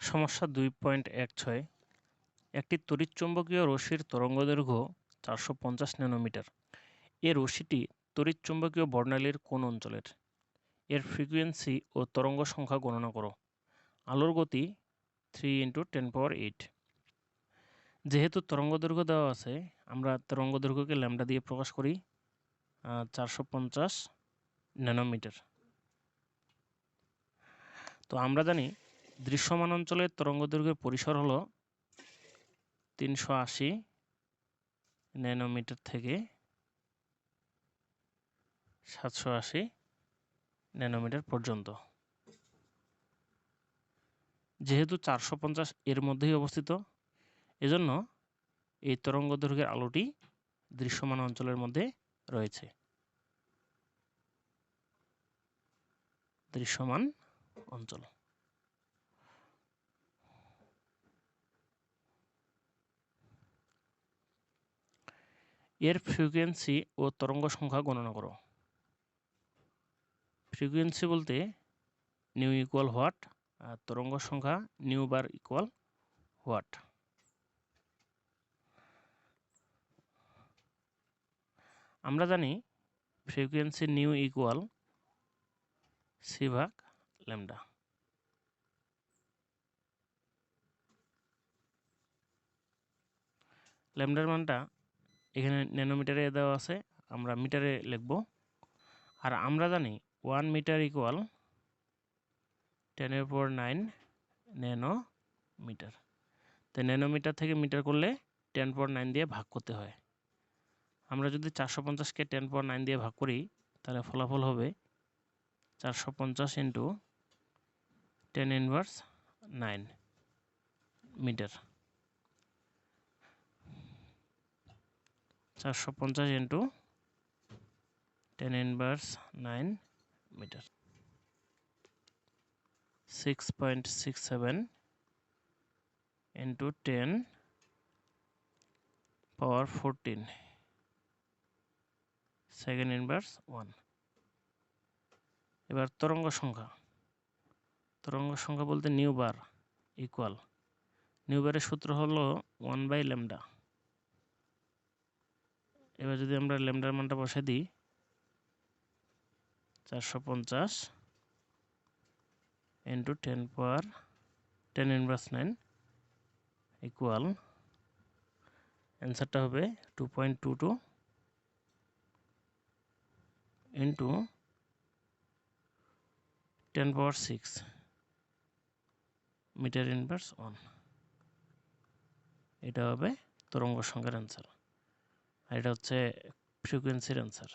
সমস্যা 2.16 একটি তড়িৎচুম্বকীয় রশ্মির তরঙ্গদৈর্ঘ্য 450 ন্যানোমিটার। এ রশ্মিটি তড়িৎচুম্বকীয় বর্ণালীর কোন অঞ্চলের? এর ফ্রিকোয়েন্সি ও তরঙ্গ সংখ্যা গণনা করো। আলোর গতি 3 × 10⁸। যেহেতু তরঙ্গদৈর্ঘ্য দেওয়া আছে, আমরা তরঙ্গদৈর্ঘ্যকে ল্যামডা দিয়ে প্রকাশ করি 450 ন্যানোমিটার। তো আমরা জানি দৃশ্যমান অঞ্চলের তরঙ্গদৈর্ঘ্যের পরিসর হলো 380 ন্যানোমিটার থেকে 780 ন্যানোমিটার পর্যন্ত। যেহেতু 450 এর মধ্যেই অবস্থিত, এজন্য এই তরঙ্গদৈর্ঘ্যের আলোটি দৃশ্যমান অঞ্চলের মধ্যে রয়েছে। দৃশ্যমান অঞ্চল। এর ফ্রিকোয়েন্সি ও তরঙ্গ সংখ্যা গণনা করো। ফ্রিকোয়েন্সি বলতে নিউ ইকুয়াল হোয়াট, আর তরঙ্গ সংখ্যা নিউ বার ইকুয়াল হোয়াট। আমরা জানি ফ্রিকোয়েন্সি নিউ ইকুয়াল c/λ। ল্যামডার মানটা এখানে ন্যানোমিটারে দেওয়া আছে, আমরা মিটারে লিখব। আর আমরা জানি 1 মিটার ইকুয়াল 10⁹ ন্যানোমিটার। তো ন্যানোমিটার থেকে মিটার করলে 10⁹ দিয়ে ভাগ করতে হয়। আমরা যদি 450কে 10⁹ দিয়ে ভাগ করি, তাহলে ফলাফল হবে 450 × 10⁻9 মিটার। 450 × 10⁻9 মিটার। 6.67 × 10⁻14 second inverse 1। এবার তরঙ্গ সংখ্যা বলতে নিউ বার ইকুয়াল, নিউ বারের সূত্র হলো 1/λ। এবার যদি আমরা ল্যামডার মানটা বসে দিই 450 × 10⁻9 ইকুয়াল, অ্যান্সারটা হবে 2.22 × 10⁻6 মিটার ইনভার্স 1। এটা হবে তরঙ্গ সংখ্যার অ্যান্সার, আর এটা হচ্ছে ফ্রিকোয়েন্সির অ্যান্সার।